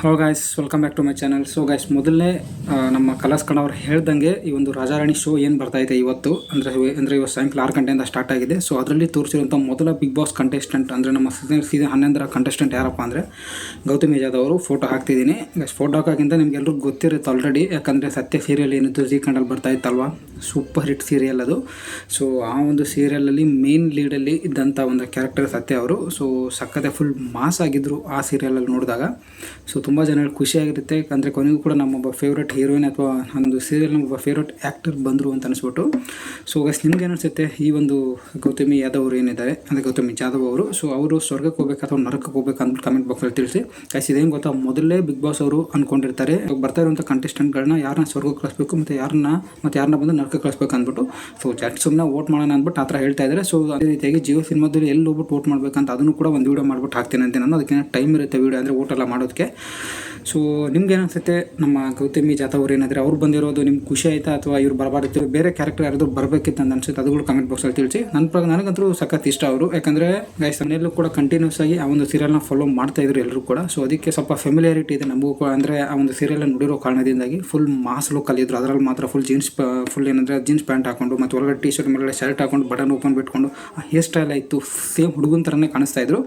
Hello guys, welcome back to my channel. So guys, ಮೊದಲನೇ ನಮ್ಮ colours ಕಣ್ಣವ್ರು ಹೇಳ್ದಂಗೆ ಈ ಒಂದು ರಾಜಾರಾಣಿ ಶೋ ಏನು ಬರ್ತಾಯಿದೆ ಇವತ್ತು ಅಂದರೆ ಇವತ್ತು ಸಾಯಂಕಾಲ 6 ಗಂಟೆಯಿಂದ ಸ್ಟಾರ್ಟ್ ಆಗಿದೆ. ಸೊ ಅದರಲ್ಲಿ ತೋರಿಸಿರುವಂಥ ಮೊದಲ ಬಿಗ್ ಬಾಸ್ ಕಂಟೆಸ್ಟೆಂಟ್ ಅಂದರೆ ನಮ್ಮ ಸೀಸನ್ 11ರ ಕಂಟೆಸ್ಟೆಂಟ್ ಯಾರಪ್ಪ ಅಂದರೆ ಗೌತಮಿ ಜಾಧವ್ ಅವರು. ಫೋಟೋ ಹಾಕ್ತಿದ್ದೀನಿ ಗಾಯ್ಸ್. ಫೋಟೋ ಹಾಕೋಕ್ಕಿಂತ ನಿಮ್ಗೆಲ್ರಿಗೂ ಗೊತ್ತಿರುತ್ತೆ ಆಲ್ರೆಡಿ, ಯಾಕಂದರೆ ಸತ್ಯ ಸೀರಿಯಲ್ ಏನಿತ್ತು ಜೀ ಕನ್ನಡಲ್ಲಿ ಬರ್ತಾ ಇತ್ತಲ್ವ, ಸೂಪರ್ ಹಿಟ್ ಸೀರಿಯಲ್ ಅದು. ಸೊ ಆ ಒಂದು ಸೀರಿಯಲಲ್ಲಿ ಮೇನ್ ಲೀಡಲ್ಲಿ ಇದ್ದಂಥ ಒಂದು ಕ್ಯಾರೆಕ್ಟರ್ ಸತ್ಯ ಅವರು. ಸೊ ಸಕ್ಕತ್ತೆ ಫುಲ್ ಮಾಸ್ ಆಗಿದ್ದರು ಆ ಸೀರಿಯಲಲ್ಲಿ ನೋಡಿದಾಗ. ಸೊ ತುಂಬ ಜನ ಖುಷಿಯಾಗಿರುತ್ತೆ, ಯಾಕಂದರೆ ಕೊನೆಗೂ ಕೂಡ ನಮ್ಮೊಬ್ಬ ಫೇವ್ರೇಟ್ ಹೀರೋಯಿನ್ ಅಥವಾ ಒಂದು ಸೀರಿಯಲ್ನ ಒಬ್ಬ ಫೇವ್ರೇಟ್ ಆ್ಯಕ್ಟರ್ ಬಂದರು ಅಂತ ಅನಿಸ್ಬಿಟ್ಟು. ಸೊ ಗೈಸ್, ನಿಮ್ಗೆ ಏನಿಸುತ್ತೆ ಈ ಒಂದು ಗೌತಮಿ ಯಾದವ್ ಅವರು ಏನಿದ್ದಾರೆ ಅಂದರೆ ಗೌತಮಿ ಜಾಧವ್ ಅವರು? ಸೊ ಅವರು ಸ್ವರ್ಗಕ್ಕೆ ಹೋಗ್ಬೇಕು ಅಥವಾ ನರಕಕ್ಕೆ ಹೋಗ್ಬೇಕು ಅಂದ್ಬಿಟ್ಟು ಕಮೆಂಟ್ ಬಾಕ್ಸಲ್ಲಿ ತಿಳಿಸಿ. ಗೈಸ್, ಇದೇನು ಗೊತ್ತಾ, ಮೊದಲೇ ಬಿಗ್ ಬಾಸ್ ಅವರು ಅಂದ್ಕೊಂಡಿರ್ತಾರೆ ಬರ್ತಾ ಇರುವಂಥ ಕಂಟೆಸ್ಟೆಂಟ್ಗಳನ್ನ ಯಾರನ್ನ ಸ್ವರ್ಗಕ್ಕೆ ಕಳಿಸ್ಬೇಕು ಮತ್ತು ಯಾರನ್ನ ಬಂದು ನರಕಕ್ಕೆ ಕಳಿಸ್ಬೇಕು ಅಂದ್ಬಿಟ್ಟು. ಸೊ ಜಸ್ಟ್ ಸುಮ್ಮನೆ ವೋಟ್ ಮಾಡೋಣ ಅಂದ್ಬಿಟ್ಟು ಆ ಥರ ಹೇಳ್ತಾ ಇದ್ದಾರೆ. ಸೊ ಅದೇ ರೀತಿಯಾಗಿ ಜಿಯೋ ಸಿನಿಮಾದಲ್ಲಿ ಎಲ್ಲಿ ಹೋಗ್ಬಿಟ್ಟು ವೋಟ್ ಮಾಡ್ಬೇಕಂತ ಅದನ್ನು ಕೂಡ ಒಂದು ವೀಡಿಯೋ ಮಾಡ್ಬಿಟ್ಟು ಹಾಕ್ತೇನೆ ಅಂತ ನಾನು. ಅದಕ್ಕೆ ಟೈಮ್ ಇರುತ್ತೆ ವೀಡಿಯೋ ಅಂದರೆ ವೋಟ್ ಎಲ್ಲ ಮಾಡೋದಕ್ಕೆ. ಸೊ ನಿಮ್ಗೆ ಏನಿಸುತ್ತೆ, ನಮ್ಮ ಗೌತಮಿ ಜಾಧವ್ ಅವ್ರು ಏನಾದರೆ ಅವ್ರು ಬಂದಿರೋದು ನಿಮ್ಗೆ ಖುಷಿ ಆಯಿತಾ ಅಥವಾ ಇವ್ರು ಬರಬಾರ್ದು, ಬೇರೆ ಕ್ಯಾರೆಕ್ಟರ್ ಯಾರಾದರೂ ಬರಬೇಕಿತ್ತು ಅಂತ ಅನ್ಸುತ್ತೆ, ಅದಗಳು ಕಮೆಂಟ್ ಬಾಕ್ಸಲ್ಲಿ ತಿಳಿಸಿ. ನನಗಂತೂ ಸಖತ್ ಇಷ್ಟ ಅವರು, ಯಾಕಂದರೆ ಗೈಸ್ ಮನೆಯಲ್ಲೂ ಕೂಡ ಕಂಟಿನ್ಯೂಸ್ ಆಗಿ ಆ ಒಂದು ಸೀರಿಯಲ್ನ ಫಾಲೋ ಮಾಡ್ತಾಯಿದ್ರು ಎಲ್ಲರೂ ಕೂಡ. ಸೊ ಅದಕ್ಕೆ ಸ್ವಲ್ಪ ಫೆಮಿಲಿಯಾರಿಟಿ ಇದೆ ನಮಗೂ ಕೂಡ, ಅಂದರೆ ಆ ಒಂದು ಸೀರಿಯಲ್ನ ನೋಡಿರೋ ಕಾರಣದಿಂದಾಗಿ ಫುಲ್ ಮಾಸ್ ಲುಕ್ಕಲ್ಲಿ ಇದ್ರು. ಅದರಲ್ಲಿ ಮಾತ್ರ ಫುಲ್ ಏನಂದರೆ ಜೀನ್ಸ್ ಪ್ಯಾಂಟ್ ಹಾಕೊಂಡು ಮತ್ತು ಒಳಗಡೆ ಟಿ ಶರ್ಟ್ ಮೇಲ್ಗಡೆ ಶರ್ಟ್ ಹಾಕೊಂಡು ಬಟನ್ ಓಪನ್ ಬಿಟ್ಕೊಂಡು ಆ ಹೇರ್ ಸ್ಟೈಲ್ ಆಯಿತು, ಸೇಮ್ ಹುಡುಗನ ಥರನೇ ಕಾಣಿಸ್ತಾ ಇದ್ರು.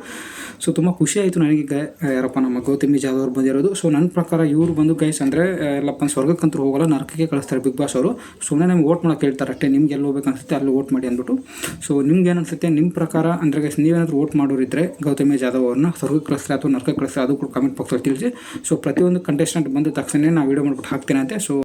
ಸೊ ತುಂಬ ಖುಷಿ ಆಯಿತು ನನಗೆ, ಯಾರಪ್ಪ ನಮ್ಮ ಗೌತಮಿ ಜಾಧವ್ ಅವ್ರು ಬಂದಿರೋದು. ಸೊ ನನ್ನ ಪ್ರಕಾರ ಇವರು ಬಂದು ಗೈಸ್ ಅಂದರೆ ಎಲ್ಲಪ್ಪ ಸ್ವರ್ಗಕ್ಕಂತೂ ಹೋಗಲ್ಲ, ನರಕಕ್ಕೆ ಕಳಿಸ್ತಾರೆ ಬಿಗ್ ಬಾಸ್ ಅವರು. ಸುಮ್ಮನೆ ನಿಮ್ಗೆ ವೋಟ್ ಮಾಡೋಕೆ ಹೇಳ್ತಾರೆ ಅಷ್ಟೇ, ನಿಮ್ಗೆ ಎಲ್ಲಿ ಹೋಗ್ಬೇಕು ಅನಿಸುತ್ತೆ ಅಲ್ಲಿ ವೋಟ್ ಮಾಡಿ ಅಂದ್ಬಿಟ್ಟು. ಸೊ ನಿಮ್ಗೆ ಏನು ಅನಿಸುತ್ತೆ ನಿಮ್ಮ ಪ್ರಕಾರ? ಅಂದರೆ ಗೈಸ್, ನೀವೇನಾದರೂ ವೋಟ್ ಮಾಡೋರಿದ್ದರೆ ಗೌತಮಿ ಜಾಧವ್ ಅವ್ರನ್ನ ಸ್ವರ್ಗಕ್ಕೆ ಕಳಿಸ್ತಾರೆ ಅಥವಾ ನರಕಕ್ಕೆ ಕಳಿಸ್ತಾರೆ, ಅದು ಕೂಡ ಕಮೆಂಟ್ ಬಾಕ್ಸಲ್ಲಿ ತಿಳಿಸಿ. ಸೊ ಪ್ರತಿಯೊಂದು ಕಂಟೆಸ್ಟೆಂಟ್ ಬಂದ ತಕ್ಷಣ ನಾನು ವೀಡಿಯೋ ಮಾಡ್ಬಿಟ್ಟು ಹಾಕ್ತೇನೆ ಅಂತೆ. ಸೊ